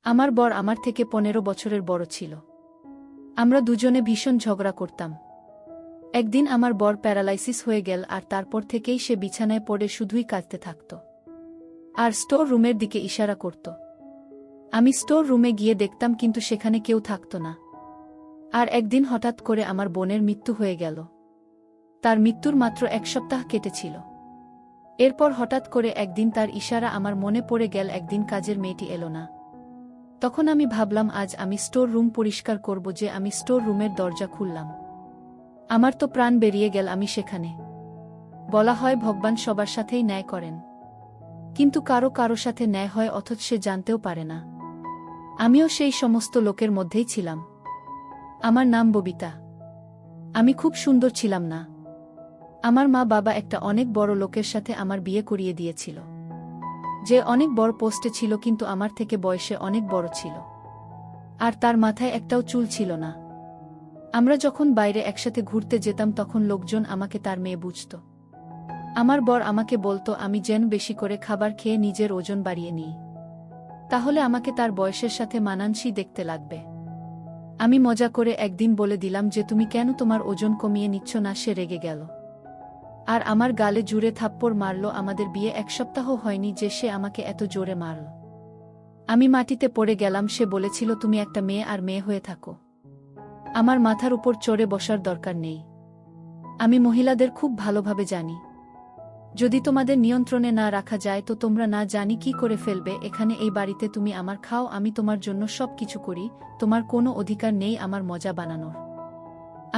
আমার বর আমার থেকে 15 বছরের বড় ছিল। আমরা দুজনে ভীষণ ঝগড়া করতাম। একদিন আমার বর প্যারালাইসিস হয়ে গেল আর তারপর থেকেই সে বিছানায় পড়ে শুধুই কাঁদতে থাকত আর স্টোর রুমের দিকে ইশারা করত। আমি স্টোর রুমে গিয়ে দেখতাম কিন্তু সেখানে কেউ থাকত না। আর একদিন হঠাৎ করে আমার বোনের মৃত্যু হয়ে গেল। তার মৃত্যুর মাত্র 1 সপ্তাহ কেটেছিল। এরপর হঠাৎ করে একদিন তার ইশারা আমার মনে পড়ে গেল, একদিন কাজের মেয়েটি এলো না। তখন আমি ভাবলাম আজ আমি স্টোর রুম পরিষ্কার করব, যে আমি স্টোর রুমের দরজা খুললাম। আমার তো প্রাণ বেরিয়ে গেল। আমি সেখানে। বলা হয় ভগবান সবার সাথেই ন্যায় করেন, কিন্তু কারো কারো সাথে ন্যায় হয় অথচ সে জানতেও পারে না। আমিও সেই সমস্ত লোকের মধ্যেই ছিলাম। আমার নাম ববিতা। আমি খুব সুন্দর ছিলাম না। আমার মা বাবা একটা অনেক বড় লোকের সাথে আমার বিয়ে করিয়ে দিয়েছিল, যে অনেক বড় পোস্টে ছিল কিন্তু আমার থেকে বয়সে অনেক বড় ছিল। আর তার মাথায় একটাও চুল ছিল না। আমরা যখন বাইরে একসাথে ঘুরতে যেতাম তখন লোকজন আমাকে তার মেয়ে বুঝত। আমার বর আমাকে বলতো আমি যেন বেশি করে খাবার খেয়ে নিজের ওজন বাড়িয়ে নিই, তাহলে আমাকে তার বয়সের সাথে মানানসই দেখতে লাগবে। আমি মজা করে একদিন বলে দিলাম যে তুমি কেন তোমার ওজন কমিয়ে নিচ্ছ না। সে রেগে গেল আর আমার গালে জুড়ে থাপ্পড় মারল। আমাদের বিয়ে 1 সপ্তাহ হয়নি যে সে আমাকে এত জোরে মারল। আমি মাটিতে পড়ে গেলাম। সে বলেছিল তুমি একটা মেয়ে আর মেয়ে হয়ে থাকো, আমার মাথার উপর চড়ে বসার দরকার নেই। আমি মহিলাদের খুব ভালোভাবে জানি, যদি তোমাদের নিয়ন্ত্রণে না রাখা যায় তো তোমরা না জানি কি করে ফেলবে। এখানে এই বাড়িতে তুমি আমার খাও, আমি তোমার জন্য সব কিছু করি, তোমার কোনো অধিকার নেই আমার মজা বানানোর।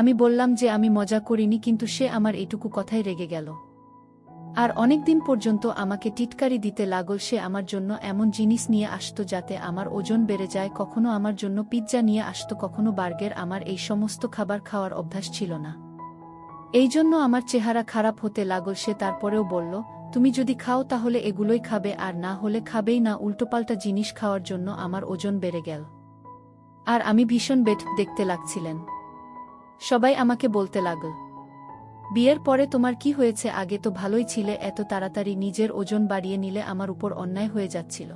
আমি বললাম যে আমি মজা করিনি, কিন্তু সে আমার এইটুকু কথাই রেগে গেল। আর অনেকদিন পর্যন্ত আমাকে টিটকারি দিতে লাগল। সে আমার জন্য এমন জিনিস নিয়ে আসতো যাতে আমার ওজন বেড়ে যায়। কখনো আমার জন্য পিৎজা নিয়ে আসতো, কখনো বার্গার। আমার এই সমস্ত খাবার খাওয়ার অভ্যাস ছিল না, এই জন্য আমার চেহারা খারাপ হতে লাগল। সে তারপরেও বলল তুমি যদি খাও তাহলে এগুলোই খাবে, আর না হলে খাবেই না। উল্টোপাল্টা জিনিস খাওয়ার জন্য আমার ওজন বেড়ে গেল আর আমি ভীষণ বেট দেখতে লাগছিলেন। সবাই আমাকে বলতে লাগল বিয়ের পরে তোমার কি হয়েছে, আগে তো ভালোই ছিলে, এত তাড়াতাড়ি নিজের ওজন বাড়িয়ে নিলে আমার উপর অন্যায় হয়ে যাচ্ছিল।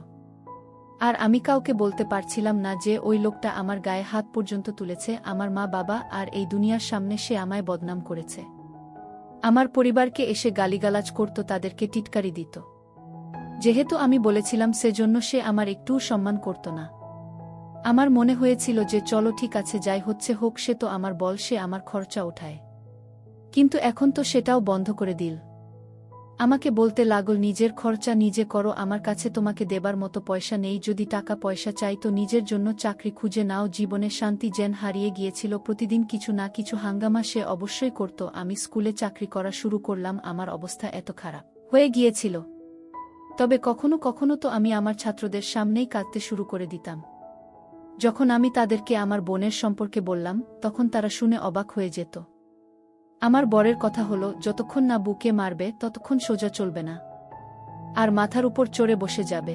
আর আমি কাউকে বলতে পারছিলাম না যে ওই লোকটা আমার গায়ে হাত পর্যন্ত তুলেছে। আমার মা বাবা আর এই দুনিয়ার সামনে সে আমায় বদনাম করেছে। আমার পরিবারকে এসে গালিগালাজ করত, তাদেরকে টিটকারি দিত। যেহেতু আমি বলেছিলাম সেজন্য সে আমার একটুও সম্মান করত না। আমার মনে হয়েছিল যে চলো ঠিক আছে, যাই হচ্ছে হোক, সে তো আমার বল, সে আমার খরচা ওঠায়। কিন্তু এখন তো সেটাও বন্ধ করে দিল। আমাকে বলতে লাগল নিজের খরচা নিজে করো, আমার কাছে তোমাকে দেবার মতো পয়সা নেই। যদি টাকা পয়সা চাই তো নিজের জন্য চাকরি খুঁজে নাও। জীবনে শান্তি যেন হারিয়ে গিয়েছিল। প্রতিদিন কিছু না কিছু হাঙ্গামা সে অবশ্যই করত। আমি স্কুলে চাকরি করা শুরু করলাম। আমার অবস্থা এত খারাপ হয়ে গিয়েছিল, তবে কখনো কখনো তো আমি আমার ছাত্রদের সামনেই কাঁদতে শুরু করে দিতাম। যখন আমি তাদেরকে আমার বোনের সম্পর্কে বললাম তখন তারা শুনে অবাক হয়ে যেত। আমার বরের কথা হলো যতক্ষণ না বুকে মারবে ততক্ষণ সোজা চলবে না, আর মাথার উপর চড়ে বসে যাবে।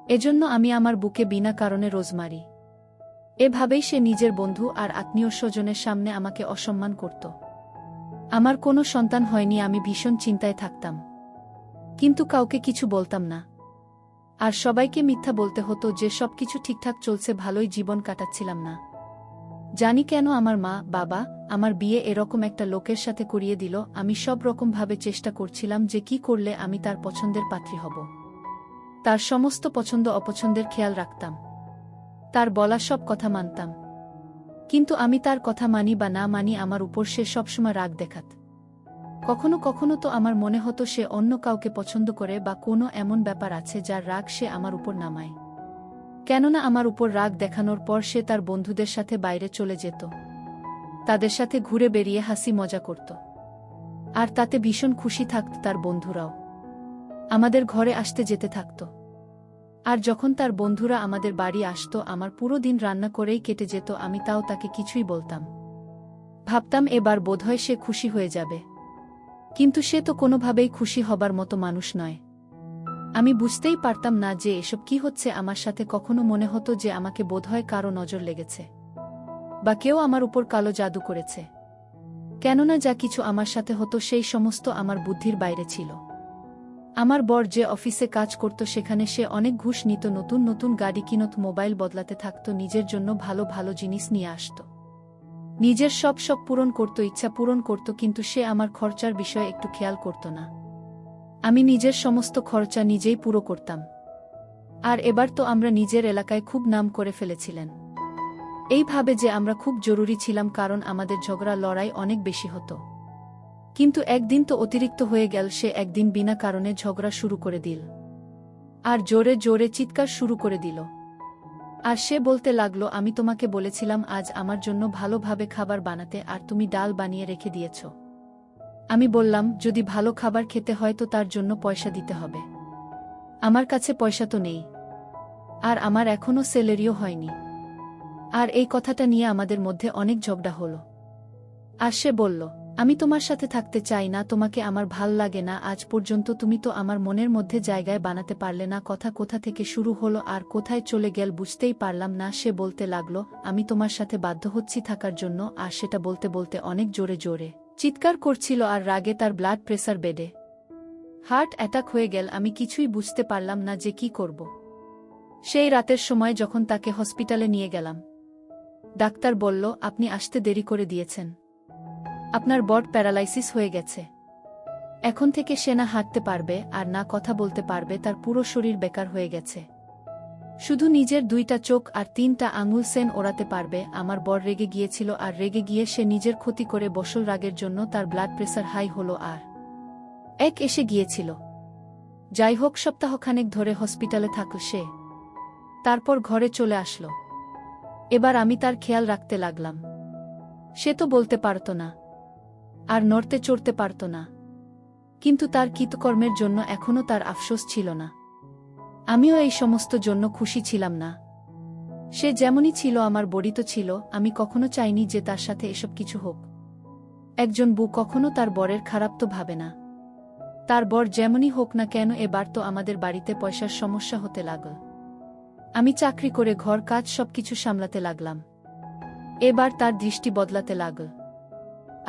এজন্য আমি আমার বুকে বিনা কারণে রোজ মারি। এভাবেই সে নিজের বন্ধু আর আত্মীয় স্বজনের সামনে আমাকে অসম্মান করত। আমার কোনো সন্তান হয়নি, আমি ভীষণ চিন্তায় থাকতাম, কিন্তু কাউকে কিছু বলতাম না। আর সবাইকে মিথ্যা বলতে হতো যে সবকিছু ঠিকঠাক চলছে, ভালোই জীবন কাটাচ্ছিলাম না। জানি কেন আমার মা বাবা আমার বিয়ে এরকম একটা লোকের সাথে করিয়ে দিল। আমি সব রকমভাবে চেষ্টা করছিলাম যে কি করলে আমি তার পছন্দের পাত্রী হব। তার সমস্ত পছন্দ অপছন্দের খেয়াল রাখতাম, তার বলা সব কথা মানতাম। কিন্তু আমি তার কথা মানি বা না মানি, আমার উপর সে সবসময় রাগ দেখাত। কখনো কখনো তো আমার মনে হতো সে অন্য কাউকে পছন্দ করে বা কোনো এমন ব্যাপার আছে যার রাগ সে আমার উপর নামায়। কেননা আমার উপর রাগ দেখানোর পর সে তার বন্ধুদের সাথে বাইরে চলে যেত, তাদের সাথে ঘুরে বেরিয়ে হাসি মজা করত, আর তাতে ভীষণ খুশি থাকত তার বন্ধুরাও। আমাদের ঘরে আসতে যেতে থাকত। আর যখন তার বন্ধুরা আমাদের বাড়ি আসতো আমার পুরো দিন রান্না করেই কেটে যেত। আমি তাও তাকে কিছুই বলতাম। ভাবতাম এবার বোধহয় সে খুশি হয়ে যাবে, কিন্তু সে তো কোনোভাবেই খুশি হবার মতো মানুষ নয়। আমি বুঝতেই পারতাম না যে এসব কি হচ্ছে আমার সাথে। কখনো মনে হতো যে আমাকে বোধহয় কারো নজর লেগেছে বা কেউ আমার উপর কালো জাদু করেছে। কেননা যা কিছু আমার সাথে হতো সেই সমস্ত আমার বুদ্ধির বাইরে ছিল। আমার বর যে অফিসে কাজ করত সেখানে সে অনেক ঘুষ নিত, নতুন নতুন গাড়ি কিনত, মোবাইল বদলাতে থাকত, নিজের জন্য ভালো ভালো জিনিস নিয়ে আসত, নিজের সব শখ পূরণ করত, ইচ্ছা পূরণ করত, কিন্তু সে আমার খরচার বিষয়ে একটু খেয়াল করত না। আমি নিজের সমস্ত খরচা নিজেই পুরো করতাম। আর এবার তো আমরা নিজের এলাকায় খুব নাম করে ফেলেছিলেন, এইভাবে যে আমরা খুব জরুরি ছিলাম, কারণ আমাদের ঝগড়া লড়াই অনেক বেশি হতো। কিন্তু একদিন তো অতিরিক্ত হয়ে গেল, সে একদিন বিনা কারণে ঝগড়া শুরু করে দিল, আর জোরে জোরে চিৎকার শুরু করে দিল। আর সে বলতে লাগলো, আমি তোমাকে বলেছিলাম আজ আমার জন্য ভালোভাবে খাবার বানাতে, আর তুমি ডাল বানিয়ে রেখে দিয়েছ। আমি বললাম, যদি ভালো খাবার খেতে হয় তো তার জন্য পয়সা দিতে হবে। আমার কাছে পয়সা তো নেই, আর আমার এখনও স্যালারিও হয়নি। আর এই কথাটা নিয়ে আমাদের মধ্যে অনেক ঝগড়া হলো। আর সে বলল, আমি তোমার সাথে থাকতে চাই না, তোমাকে আমার ভাল লাগে না, আজ পর্যন্ত তুমি তো আমার মনের মধ্যে জায়গায় বানাতে পারলে না। কথা কোথা থেকে শুরু হলো আর কোথায় চলে গেল বুঝতেই পারলাম না। সে বলতে লাগলো, আমি তোমার সাথে বাধ্য হচ্ছি থাকার জন্য, আর সেটা বলতে বলতে অনেক জোরে জোরে চিৎকার করছিল, আর রাগে তার ব্লাড প্রেসার বেড়ে হার্ট অ্যাটাক হয়ে গেল। আমি কিছুই বুঝতে পারলাম না যে কি করব। সেই রাতের সময় যখন তাকে হসপিটালে নিয়ে গেলাম, ডাক্তার বলল, আপনি আসতে দেরি করে দিয়েছেন, আপনার বর প্যারালাইসিস হয়ে গেছে। এখন থেকে সে না হাঁটতে পারবে আর না কথা বলতে পারবে, তার পুরো শরীর বেকার হয়ে গেছে, শুধু নিজের 2টা চোখ আর 3টা আঙুল সেন ওড়াতে পারবে। আমার বর রেগে গিয়েছিল, আর রেগে গিয়ে সে নিজের ক্ষতি করে বসল। রাগের জন্য তার ব্লাড প্রেসার হাই হলো আর এসে গিয়েছিল। যাই হোক, সপ্তাহখানেক ধরে হসপিটালে থাকল সে, তারপর ঘরে চলে আসলো। এবার আমি তার খেয়াল রাখতে লাগলাম। সে তো বলতে পারত না, আর নড়তে চড়তে পারত না, কিন্তু তার কৃতকর্মের জন্য এখনও তার আফসোস ছিল না। আমিও এই সমস্ত জন্য খুশি ছিলাম না। সে যেমনই ছিল আমার বড়ি তো ছিল, আমি কখনো চাইনি যে তার সাথে এসব কিছু হোক। একজন বউ কখনো তার বরের খারাপ তো ভাবে না। তার বর যেমনই হোক না কেন, এবার তো আমাদের বাড়িতে পয়সার সমস্যা হতে লাগল। আমি চাকরি করে ঘর কাজ সবকিছু সামলাতে লাগলাম। এবার তার দৃষ্টি বদলাতে লাগল,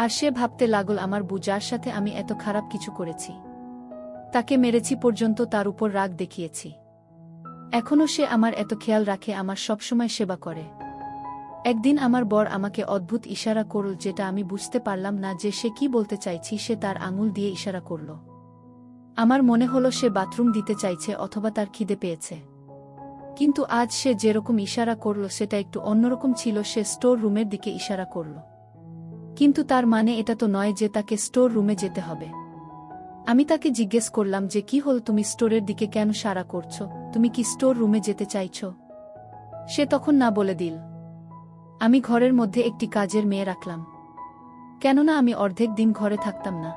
আর সে ভাবতে লাগল, আমার বউ যার সাথে আমি এত খারাপ কিছু করেছি, তাকে মেরেছি পর্যন্ত, তার উপর রাগ দেখিয়েছি, এখনও সে আমার এত খেয়াল রাখে, আমার সবসময় সেবা করে। একদিন আমার বর আমাকে অদ্ভুত ইশারা করল, যেটা আমি বুঝতে পারলাম না যে সে কি বলতে চাইছি। সে তার আঙুল দিয়ে ইশারা করল। আমার মনে হলো সে বাথরুম দিতে চাইছে অথবা তার খিদে পেয়েছে। কিন্তু আজ সে যেরকম ইশারা করল সেটা একটু অন্যরকম ছিল। সে স্টোর রুমের দিকে ইশারা করল, কিন্তু তার মানে এটা তো নয় যে তাকে স্টোর রুমে যেতে হবে। আমি তাকে জিজ্ঞেস করলাম যে কি হল, তুমি স্টোরের দিকে কেন ইশারা করছো, তুমি কি স্টোর রুমে যেতে চাইছো? সে তখন না বলে দিল। আমি ঘরের মধ্যে একটি কাজের মেয়ে রাখলাম, কেননা আমি অর্ধেক দিন ঘরে থাকতাম না,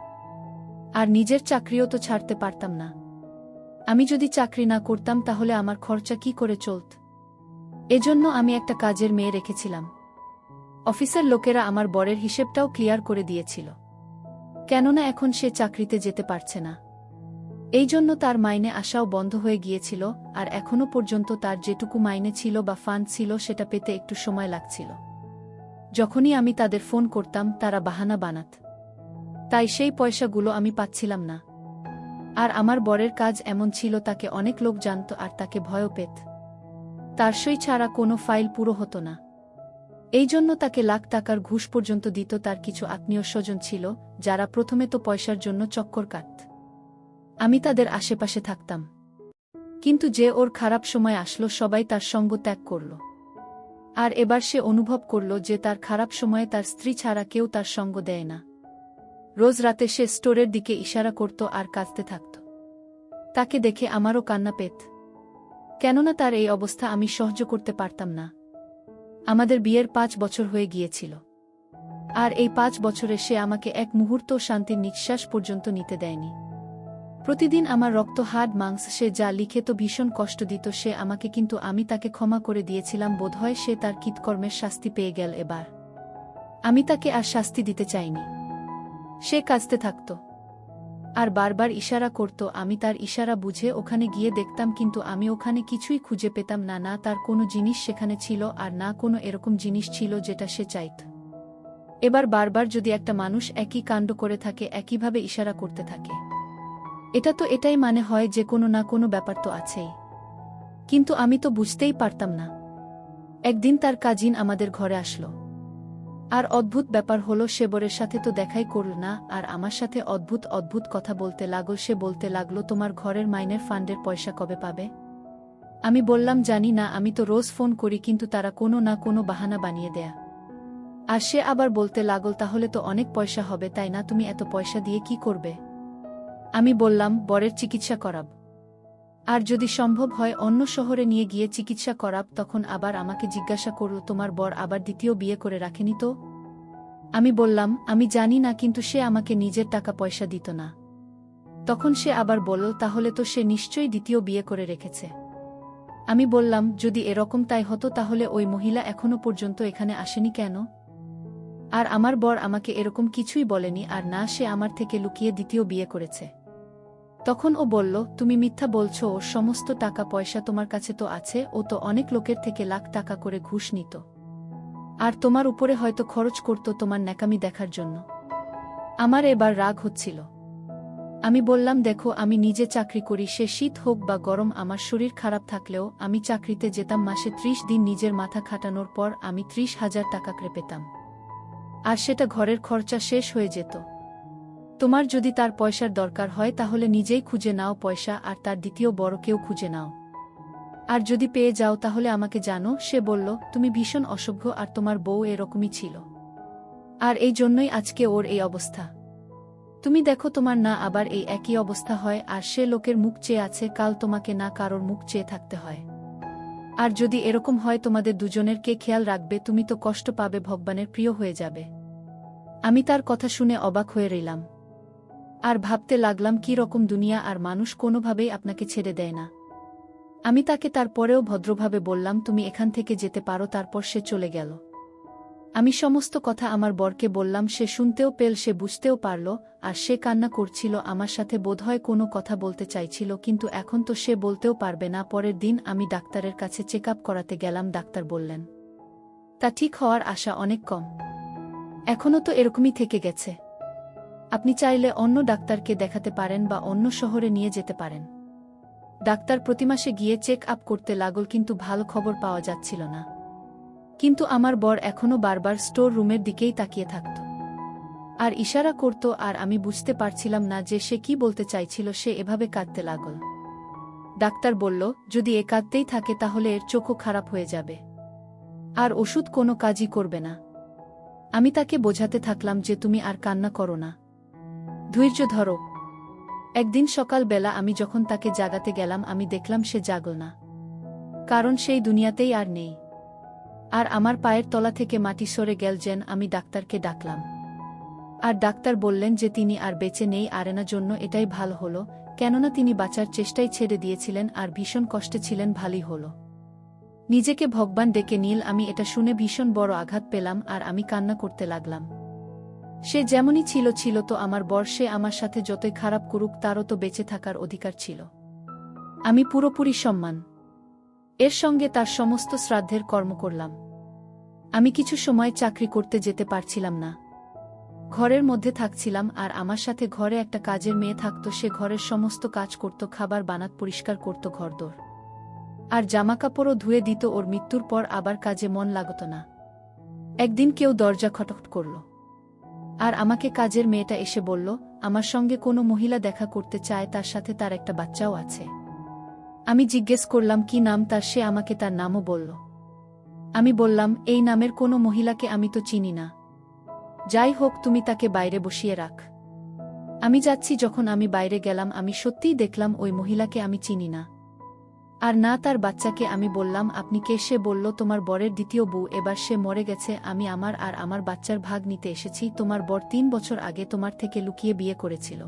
আর নিজের চাকরিও তো ছাড়তে পারতাম না। আমি যদি চাকরি না করতাম তাহলে আমার খরচা কি করে চলত? এজন্য আমি একটা কাজের মেয়ে রেখেছিলাম। অফিসের লোকেরা আমার বরের হিসেবটাও ক্লিয়ার করে দিয়েছিল, কেননা এখন সে চাকরিতে যেতে পারছে না। এই জন্য তার মাইনে আসাও বন্ধ হয়ে গিয়েছিল, আর এখনও পর্যন্ত তার যেটুকু মাইনে ছিল বা ফান্ড ছিল সেটা পেতে একটু সময় লাগছিল। যখনই আমি তাদের ফোন করতাম তারা বাহানা বানাত, তাই সেই পয়সাগুলো আমি পাচ্ছিলাম না। আর আমার বরের কাজ এমন ছিল, তাকে অনেক লোক জানত আর তাকে ভয়ও পেত। তার সই ছাড়া কোনো ফাইল পুরো হতো না। এই জন্য তাকে লাখ টাকার ঘুষ পর্যন্ত দিত। তার কিছু আত্মীয় স্বজন ছিল যারা প্রথমে তো পয়সার জন্য চক্কর কাটত। আমি তাদের আশেপাশে থাকতাম, কিন্তু যে ওর খারাপ সময় আসলো সবাই তার সঙ্গ ত্যাগ করল। আর এবার সে অনুভব করল যে তার খারাপ সময়ে তার স্ত্রী ছাড়া কেউ তার সঙ্গ দেয় না। রোজ রাতে সে স্টোরের দিকে ইশারা করত আর কাঁদতে থাকত। তাকে দেখে আমারও কান্না পেত, কেননা তার এই অবস্থা আমি সহ্য করতে পারতাম না। আমাদের বিয়ের 5 বছর হয়ে গিয়েছিল, আর এই 5 বছরে সে আমাকে এক মুহূর্ত শান্তির নিঃশ্বাস পর্যন্ত নিতে দেয়নি। প্রতিদিন আমার রক্ত হাড় মাংস, সে যা লিখে তো ভীষণ কষ্ট দিত সে আমাকে, কিন্তু আমি তাকে ক্ষমা করে দিয়েছিলাম। বোধহয় সে তার কৃতকর্মের শাস্তি পেয়ে গেল। এবার আমি তাকে আর শাস্তি দিতে চাইনি। সে কাঁদতে থাকত আর বারবার ইশারা করত। আমি তার ইশারা বুঝে ওখানে গিয়ে দেখতাম, কিন্তু আমি ওখানে কিছুই খুঁজে পেতাম না। না তার কোনো জিনিস সেখানে ছিল, আর না কোনো এরকম জিনিস ছিল যেটা সে চাইত। এবার বারবার যদি একটা মানুষ একই কাণ্ড করে থাকে, একইভাবে ইশারা করতে থাকে, এটা তো এটাই মানে হয় যে কোনো না কোনো ব্যাপার তো আছেই। কিন্তু আমি তো বুঝতেই পারতাম না। একদিন তার কাজিন আমাদের ঘরে আসলো। আর অদ্ভুত ব্যাপার হলো, সে বরের সাথে তো দেখাই করল না, আর আমার সাথে অদ্ভুত অদ্ভুত কথা বলতে লাগল। সে বলতে লাগলো, তোমার ঘরের মাইনের ফান্ডের পয়সা কবে পাবে? আমি বললাম, জানি না, আমি তো রোজ ফোন করি, কিন্তু তারা কোনো না কোনো বাহানা বানিয়ে দেয়া। আর সে আবার বলতে লাগল, তাহলে তো অনেক পয়সা হবে, তাই না? তুমি এত পয়সা দিয়ে কি করবে? আমি বললাম, বরের চিকিৎসা করাব। আর যদি সম্ভব হয় অন্য শহরে নিয়ে গিয়ে চিকিৎসা করাব। তখন আবার আমাকে জিজ্ঞাসা করল, তোমার বর আবার দ্বিতীয় বিয়ে করে রাখেনি তো? আমি বললাম, আমি জানি না, কিন্তু সে আমাকে নিজের টাকা পয়সা দিত না। তখন সে আবার বলল, তাহলে তো সে নিশ্চয়ই দ্বিতীয় বিয়ে করে রেখেছে। আমি বললাম, যদি এরকম তাই হতো তাহলে ওই মহিলা এখনো পর্যন্ত এখানে আসেনি কেন? আর আমার বর আমাকে এরকম কিছুই বলেনি, আর না সে আমার থেকে লুকিয়ে দ্বিতীয় বিয়ে করেছে। তখন ও বলল, তুমি মিথ্যা বলছো, ওর সমস্ত টাকা পয়সা তোমার কাছে তো আছে, ও তো অনেক লোকের থেকে লাখ টাকা করে ঘুষ নিত। আর তোমার উপরে হয়তো খরচ করত তোমার ন্যাকামি দেখার জন্য। আমার এবার রাগ হচ্ছিল। আমি বললাম, দেখো, আমি নিজে চাকরি করি, সে শীত হোক বা গরম, আমার শরীর খারাপ থাকলেও আমি চাকরিতে যেতাম। মাসে 30 দিন নিজের মাথা খাটানোর পর আমি 30,000 টাকা করে পেতাম। আর সেটা ঘরের খরচা শেষ হয়ে যেত। তোমার যদি তার পয়সার দরকার হয় তাহলে নিজেই খুঁজে নাও পয়সা, আর তার দ্বিতীয় বড়কেও খুঁজে নাও। আর যদি পেয়ে যাও তাহলে আমাকে জানো। সে বলল, তুমি ভীষণ অসভ্য, আর তোমার বউ এরকমই ছিল। আর এই জন্যই আজকে ওর এই অবস্থা। তুমি দেখো তোমার না আবার এই একই অবস্থা হয়, আর সে লোকের মুখ চেয়ে আছে, কাল তোমাকে না কারোর মুখ চেয়ে থাকতে হয়। আর যদি এরকম হয় তোমাদের দুজনের কে খেয়াল রাখবে? তুমি তো কষ্ট পাবে, ভগবানের প্রিয় হয়ে যাবে। আমি তার কথা শুনে অবাক হয়ে রইলাম। আর ভাবতে লাগলাম, কি রকম দুনিয়া, আর মানুষ কোনোভাবেই আপনাকে ছেড়ে দেয় না। আমি তাকে তারপরেও ভদ্রভাবে বললাম, তুমি এখান থেকে যেতে পারো। তারপর সে চলে গেল। আমি সমস্ত কথা আমার বরকে বললাম। সে শুনতেও পেল, সে বুঝতেও পারল, আর সে কান্না করছিল। আমার সাথে বোধহয় কোনো কথা বলতে চাইছিল, কিন্তু এখন তো সে বলতেও পারবে না। পরের দিন আমি ডাক্তারের কাছে চেক আপ করাতে গেলাম। ডাক্তার বললেন, তা ঠিক হওয়ার আশা অনেক কম, এখনও তো এরকমই থেকে গেছে। আপনি চাইলে অন্য ডাক্তারকে দেখাতে পারেন বা অন্য শহরে নিয়ে যেতে পারেন। ডাক্তার প্রতি মাসে গিয়ে চেক আপ করতে লাগল, কিন্তু ভালো খবর পাওয়া যাচ্ছিল না। কিন্তু আমার বর এখনও বারবার স্টোর রুমের দিকেই তাকিয়ে থাকত আর ইশারা করত, আর আমি বুঝতে পারছিলাম না যে সে কি বলতে চাইছিল। সে এভাবে কাঁদতে লাগল। ডাক্তার বলল, যদি এ কাঁদতেই থাকে তাহলে এর চোখও খারাপ হয়ে যাবে, আর ওষুধ কোনো কাজই করবে না। আমি তাকে বোঝাতে থাকলাম যে তুমি আর কান্না করো না, ধৈর্য ধরো। একদিন সকালবেলা আমি যখন তাকে জাগাতে গেলাম, আমি দেখলাম সে জাগল না, কারণ সেই দুনিয়াতেই আর নেই। আর আমার পায়ের তলা থেকে মাটি সরে গেল যেন। আমি ডাক্তারকে ডাকলাম, আর ডাক্তার বললেন যে তিনি আর বেঁচে নেই। আর এনার জন্য এটাই ভালো হলো, কেননা তিনি বাঁচার চেষ্টাই ছেড়ে দিয়েছিলেন আর ভীষণ কষ্টে ছিলেন। ভালোই হলো, নিজেকে ভগবান ডেকে নিল। আমি এটা শুনে ভীষণ বড় আঘাত পেলাম, আর আমি কান্না করতে লাগলাম। সে যেমনই ছিল ছিল তো আমার বর, সে আমার সাথে যতই খারাপ করুক তারও তো বেঁচে থাকার অধিকার ছিল। আমি পুরোপুরি সম্মান এর সঙ্গে তার সমস্ত শ্রাদ্ধের কর্ম করলাম। আমি কিছু সময় চাকরি করতে যেতে পারছিলাম না, ঘরের মধ্যে থাকছিলাম। আর আমার সাথে ঘরে একটা কাজের মেয়ে থাকত। সে ঘরের সমস্ত কাজ করত, খাবার বানাত, পরিষ্কার করত ঘরদোর, আর জামাকাপড়ও ধুয়ে দিত। ওর মৃত্যুর পর আবার কাজে মন লাগত না। একদিন কেউ দরজা খটখট করল, আর আমাকে কাজের মেয়েটা এসে বলল, আমার সঙ্গে কোনো মহিলা দেখা করতে চায়, তার সাথে তার একটা বাচ্চাও আছে। আমি জিজ্ঞেস করলাম কি নাম তার। সে আমাকে তার নামও বলল। আমি বললাম, এই নামের কোনো মহিলাকে আমি তো চিনি না। যাই হোক, তুমি তাকে বাইরে বসিয়ে রাখ, আমি যাচ্ছি। যখন আমি বাইরে গেলাম, আমি সত্যিই দেখলাম ওই মহিলাকে আমি চিনি না, আর না তার বাচ্চাকে। আমি বললাম, আপনি কে? সে বলল, তোমার বরের দ্বিতীয় বউ, এবার সে মরে গেছে। আমি আমার আর আমার বাচ্চার ভাগ নিতে এসেছি। তোমার বর 3 বছর আগে তোমার থেকে লুকিয়ে বিয়ে করেছিল,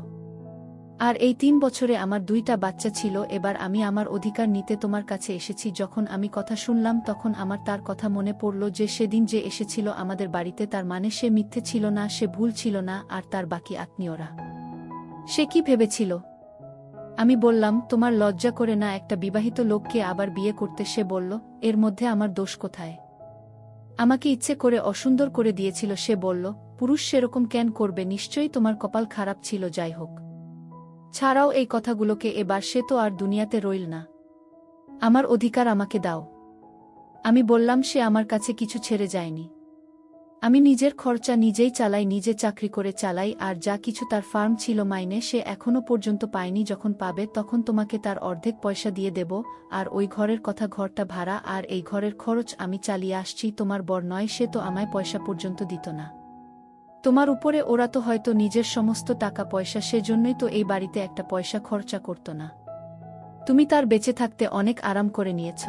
আর এই 3 বছরে আমার 2টা বাচ্চা ছিল। এবার আমি আমার অধিকার নিতে তোমার কাছে এসেছি। যখন আমি কথা শুনলাম তখন আমার তার কথা মনে পড়ল, যে সেদিন যে এসেছিল আমাদের বাড়িতে, তার মানে সে মিথ্যে ছিল না, সে ভুল ছিল না। আর তার বাকি আত্মীয়রা, সে কি ভেবেছিল? আমি বললাম, তোমার লজ্জা করে না একটা বিবাহিত লোককে আবার বিয়ে করতে? সে বলল, এর মধ্যে আমার দোষ কোথায়? আমাকে ইচ্ছে করে অসুন্দর করে দিয়েছিল। সে বলল, পুরুষ সেরকম কেন করবে? নিশ্চয়ই তোমার কপাল খারাপ ছিল। যাই হোক, ছাড়াও এই কথাগুলোকে, এবার সে তো আর দুনিয়াতে রইল না। আমার অধিকার আমাকে দাও। আমি বললাম, সে আমার কাছে কিছু ছেড়ে যায়নি। আমি নিজের খরচা নিজেই চালাই, নিজে চাকরি করে চালাই, আর যা কিছু তার ফার্ম ছিল মাইনে সে এখনো পর্যন্ত পায়নি। যখন পাবে তখন তোমাকে তার অর্ধেক পয়সা দিয়ে দেব। আর ওই ঘরের কথা, ঘরটা ভাড়া আর এই ঘরের খরচ আমি চালিয়ে আসছি। তোমার বর নয়, সে তো আমায় পয়সা পর্যন্ত দিত না। তোমার উপরে ওরা তো হয়তো নিজের সমস্ত টাকা পয়সা, সেজন্যই তো এই বাড়িতে একটা পয়সা খরচা করত না। তুমি তার বেঁচে থাকতে অনেক আরাম করে নিয়েছ।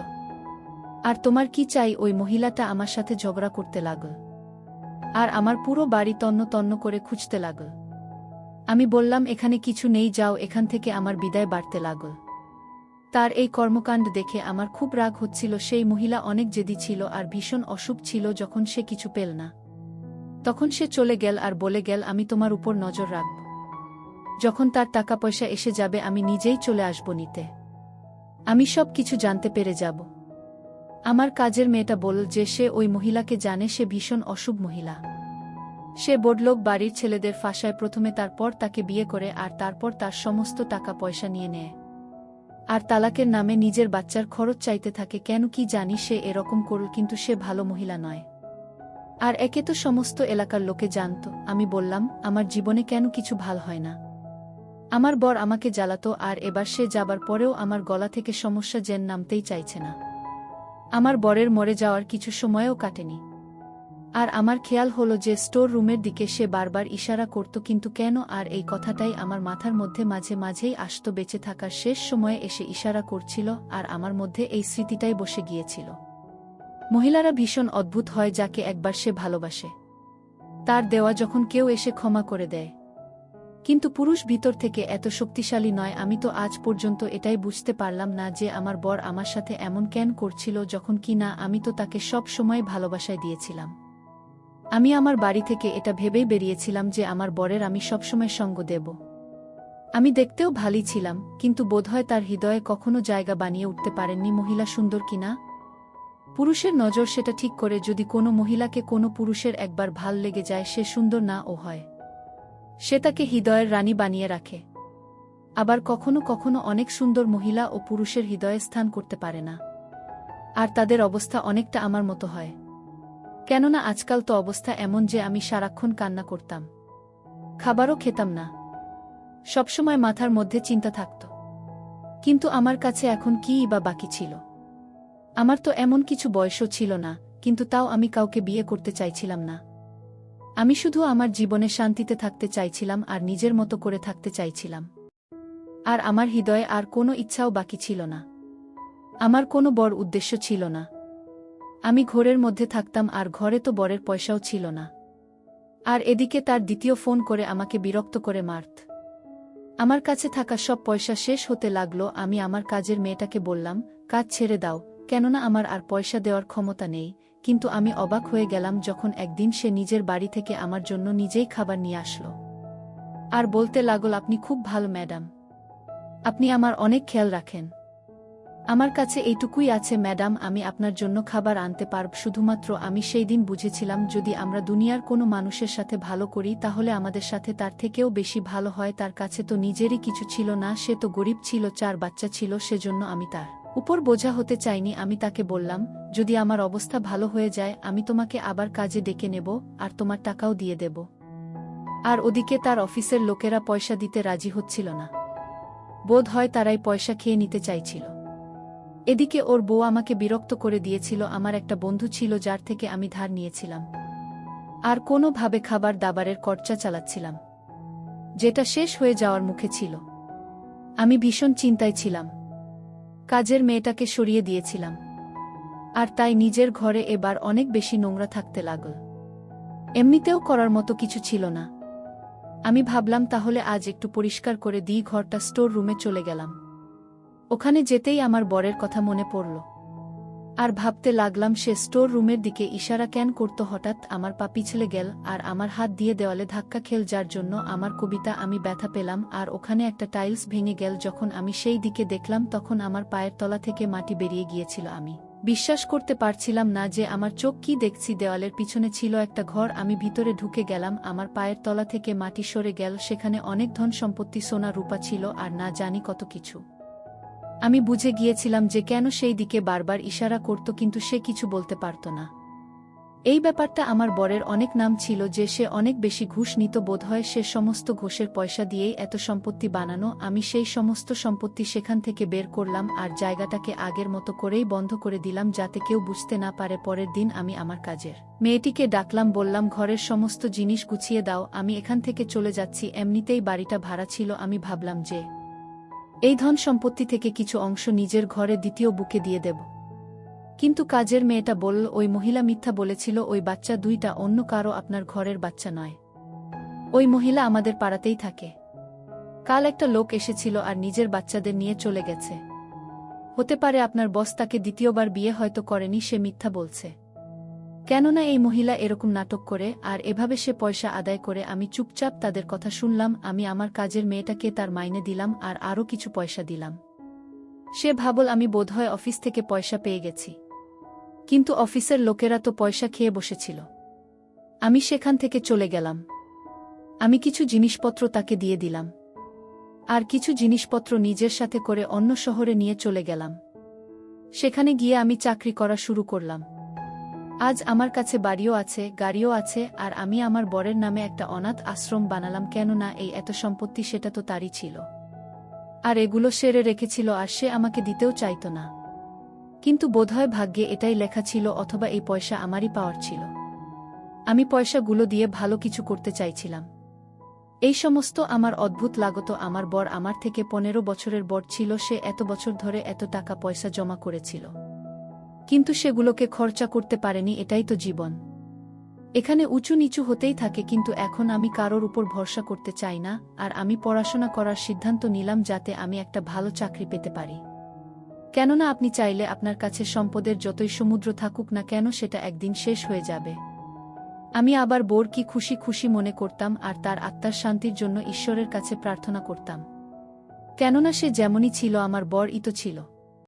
আর তোমার কি চাই? ওই মহিলাটা আমার সাথে ঝগড়া করতে লাগল আর আমার পুরো বাড়ি তন্ন তন্ন করে খুঁজতে লাগল। আমি বললাম, এখানে কিছু নেই, যাও এখান থেকে। আমার বিদায় বাড়তে লাগল। তার এই কর্মকাণ্ড দেখে আমার খুব রাগ হচ্ছিল। সেই মহিলা অনেক জেদি ছিল আর ভীষণ অসুখ ছিল। যখন সে কিছু পেল না তখন সে চলে গেল আর বলে গেল, আমি তোমার উপর নজর রাখব। যখন তার টাকা পয়সা এসে যাবে আমি নিজেই চলে আসব নিতে। আমি সব কিছু জানতে পেরে যাব। আমার কাজের মেয়েটা বলল যে সে ওই মহিলাকে জানে, সে ভীষণ অশুভ মহিলা। সে বড়লোক বাড়ির ছেলেদের ফাঁসায় প্রথমে, তারপর তাকে বিয়ে করে আর তারপর তার সমস্ত টাকা পয়সা নিয়ে নেয় আর তালাকের নামে নিজের বাচ্চার খরচ চাইতে থাকে। কেন কি জানি সে এরকম করল, কিন্তু সে ভালো মহিলা নয়। আর একে তো সমস্ত এলাকার লোকে জানত। আমি বললাম, আমার জীবনে কেন কিছু ভাল হয় না? আমার বর আমাকে জ্বালাতো, আর এবার সে যাবার পরেও আমার গলা থেকে সমস্যা যেন নামতেই চাইছে না। আমার বরের মরে যাওয়ার কিছু সময়ও কাটেনি। আর আমার খেয়াল হলো যে স্টোর রুমের দিকে সে বারবার ইশারা করত, কিন্তু কেন? আর এই কথাটাই আমার মাথার মধ্যে মাঝে মাঝেই আসত। বেঁচে থাকার শেষ সময়ে এসে ইশারা করছিল, আর আমার মধ্যে এই স্মৃতিটাই বসে গিয়েছিল। মহিলারা ভীষণ অদ্ভুত হয়। যাকে একবার সে ভালোবাসে, তার দেওয়া যখন কেউ এসে ক্ষমা করে দেয়। কিন্তু পুরুষ ভিতর থেকে এত শক্তিশালী নয়। আমি তো আজ পর্যন্ত এটাই বুঝতে পারলাম না যে আমার বর আমার সাথে এমন কেন করছিল, যখন কি না আমি তো তাকে সব সময় ভালোবাসায় দিয়েছিলাম। আমি আমার বাড়ি থেকে এটা ভেবেই বেরিয়েছিলাম যে আমার বরের আমি সবসময় সঙ্গ দেব। আমি দেখতেও ভালোই ছিলাম, কিন্তু বোধহয় তার হৃদয়ে কখনো জায়গা বানিয়ে উঠতে পারেননি মহিলা সুন্দর কিনা। পুরুষের নজর সেটা ঠিক করে, যদি কোনো মহিলাকে কোনো পুরুষের একবার ভাল লেগে যায়, সে সুন্দর না ও হয়, সে তাকে হৃদয়ের রানী বানিয়ে রাখে। আবার কখনো কখনো অনেক সুন্দর মহিলা ও পুরুষের হৃদয়ে স্থান করতে পারে না, আর তাদের অবস্থা অনেকটা আমার মতো হয়। কেননা আজকাল তো অবস্থা এমন যে আমি সারাক্ষণ কান্না করতাম, খাবারও খেতাম না, সবসময় মাথার মধ্যে চিন্তা থাকত। কিন্তু আমার কাছে এখন কীই বা বাকি ছিল? আমার তো এমন কিছু বয়সও ছিল না, কিন্তু তাও আমি কাউকে বিয়ে করতে চাইছিলাম না। আমি শুধু আমার জীবনে শান্তিতে থাকতে চাইছিলাম আর নিজের মতো করে থাকতে চাইছিলাম। আর আমার হৃদয়ে আর কোনো ইচ্ছাও বাকি ছিল না। আমার কোনো বড় উদ্দেশ্য ছিল না। আমি ঘরের মধ্যে থাকতাম, আর ঘরে তো বরের পয়সাও ছিল না। আর এদিকে তার দ্বিতীয় ফোন করে আমাকে বিরক্ত করে মারত। আমার কাছে থাকা সব পয়সা শেষ হতে লাগলো। আমি আমার কাজের মেয়েটাকে বললাম, কাজ ছেড়ে দাও, কেননা আমার আর পয়সা দেওয়ার ক্ষমতা নেই। কিন্তু আমি অবাক হয়ে গেলাম যখন একদিন সে নিজের বাড়ি থেকে আমার জন্য নিজেই খাবার নিয়ে আসলো আর বলতে লাগল, আপনি খুব ভালো ম্যাডাম, আপনি আমার অনেক খেয়াল রাখেন। আমার কাছে এইটুকুই আছে ম্যাডাম, আমি আপনার জন্য খাবার আনতে পারব। শুধুমাত্র আমি সেই দিন বুঝেছিলাম, যদি আমরা দুনিয়ার কোনো মানুষের সাথে ভালো করি তাহলে আমাদের সাথে তার থেকেও বেশি ভালো হয়। তার কাছে তো নিজেরই কিছু ছিল না, সে তো গরিব ছিল, 4 বাচ্চা ছিল, সেজন্য আমি তার উপর বোঝা হতে চাইনি। আমি তাকে বললাম, যদি আমার অবস্থা ভালো হয়ে যায় আমি তোমাকে আবার কাজে ডেকে নেব আর তোমার টাকাও দিয়ে দেব। আর ওদিকে তার অফিসের লোকেরা পয়সা দিতে রাজি হচ্ছিল না। বোধ হয় তারাই পয়সা খেয়ে নিতে চাইছিল। এদিকে ওর বউ আমাকে বিরক্ত করে দিয়েছিল। আমার একটা বন্ধু ছিল যার থেকে আমি ধার নিয়েছিলাম, আর কোনোভাবে খাবার দাবারের খরচা চালাচ্ছিলাম, যেটা শেষ হয়ে যাওয়ার মুখে ছিল। আমি ভীষণ চিন্তায় ছিলাম। কাজের মেয়েটাকে সরিয়ে দিয়েছিলাম, আর তাই নিজের ঘরে এবার অনেক বেশি নোংরা থাকতে লাগল। এমনিতেও করার মতো কিছু ছিল না। আমি ভাবলাম তাহলে আজ একটু পরিষ্কার করে দিই ঘরটা। স্টোর রুমে চলে গেলাম। ওখানে যেতেই আমার বরের কথা মনে পড়ল, আর ভাবতে লাগলাম সে স্টোর রুমের দিকে ইশারা কেন করত। হঠাৎ আমার পা পিছলে গেল আর আমার হাত দিয়ে দেওয়ালে ধাক্কা খেল, যার জন্য আমার কবিতা আমি ব্যথা পেলাম, আর ওখানে একটা টাইলস ভেঙে গেল। যখন আমি সেই দিকে দেখলাম তখন আমার পায়ের তলা থেকে মাটি বেরিয়ে গিয়েছিল। আমি বিশ্বাস করতে পারছিলাম না যে আমার চোখ কি দেখছি। দেওয়ালের পিছনে ছিল একটা ঘর। আমি ভিতরে ঢুকে গেলাম। আমার পায়ের তলা থেকে মাটি সরে গেল। সেখানে অনেক ধন সম্পত্তি, সোনা রূপা ছিল, আর না জানি কত কিছু। আমি বুঝে গিয়েছিলাম যে কেন সেই দিকে বারবার ইশারা করত, কিন্তু সে কিছু বলতে পারত না। এই ব্যাপারটা আমার বরের অনেক নাম ছিল যে সে অনেক বেশি ঘুষ নিত বোধহয়। সে সমস্ত ঘুষের পয়সা দিয়েই এত সম্পত্তি বানানো। আমি সেই সমস্ত সম্পত্তি সেখান থেকে বের করলাম আর জায়গাটাকে আগের মতো করেই বন্ধ করে দিলাম যাতে কেউ বুঝতে না পারে। পরের দিন আমি আমার কাজের মেয়েটিকে ডাকলাম, বললাম ঘরের সমস্ত জিনিস গুছিয়ে দাও, আমি এখান থেকে চলে যাচ্ছি। এমনিতেই বাড়িটা ভাড়া ছিল। আমি ভাবলাম যে এই ধন সম্পত্তি থেকে কিছু অংশ নিজের ঘরে দ্বিতীয় বুকে দিয়ে দেব। কিন্তু কাজের মেয়েটা বলল, ওই মহিলা মিথ্যা বলেছিল, ওই বাচ্চা দুইটা অন্য কারো, আপনার ঘরের বাচ্চা নয়। ওই মহিলা আমাদের পাড়াতেই থাকে। কাল একটা লোক এসেছিল আর নিজের বাচ্চাদের নিয়ে চলে গেছে। হতে পারে আপনার বস তাকে দ্বিতীয়বার বিয়ে হয়তো করেনি, সে মিথ্যা বলছে। কেননা এই মহিলা এরকম নাটক করে আর এভাবে সে পয়সা আদায় করে। আমি চুপচাপ তাদের কথা শুনলাম। আমি আমার কাজের মেয়েটাকে তার মাইনে দিলাম আর আরও কিছু পয়সা দিলাম। সে ভাবল আমি বোধহয় অফিস থেকে পয়সা পেয়ে গেছি, কিন্তু অফিসের লোকেরা তো পয়সা খেয়ে বসেছিল। আমি সেখান থেকে চলে গেলাম। আমি কিছু জিনিসপত্র তাকে দিয়ে দিলাম আর কিছু জিনিসপত্র নিজের সাথে করে অন্য শহরে নিয়ে চলে গেলাম। সেখানে গিয়ে আমি চাকরি করা শুরু করলাম। আজ আমার কাছে বাড়িও আছে, গাড়িও আছে, আর আমি আমার বরের নামে একটা অনাথ আশ্রম বানালাম। কেননা এই এত সম্পত্তি সেটা তো তারই ছিল, আর এগুলো সেরে রেখেছিল, আর সে আমাকে দিতেও চাইত না। কিন্তু বোধহয় ভাগ্যে এটাই লেখা ছিল, অথবা এই পয়সা আমারই পাওয়ার ছিল। আমি পয়সাগুলো দিয়ে ভালো কিছু করতে চাইছিলাম। এই সমস্ত আমার অদ্ভুত লাগত। আমার বর আমার থেকে 15 বছরের বড় ছিল। সে এত বছর ধরে এত টাকা পয়সা জমা করেছিল, কিন্তু সেগুলোকে খরচা করতে পারেনি। এটাই তো জীবন, এখানে উঁচু নিচু হতেই থাকে। কিন্তু এখন আমি কারোর উপর ভরসা করতে চাই না, আর আমি পড়াশোনা করার সিদ্ধান্ত নিলাম যাতে আমি একটা ভালো চাকরি পেতে পারি। কেননা আপনি চাইলে আপনার কাছে সম্পদের যতই সমুদ্র থাকুক না কেন, সেটা একদিন শেষ হয়ে যাবে। আমি আবার বোর কি খুশি খুশি মনে করতাম আর তার আত্মার শান্তির জন্য ঈশ্বরের কাছে প্রার্থনা করতাম। কেননা সে যেমনই ছিল আমার বর ই তো ছিল।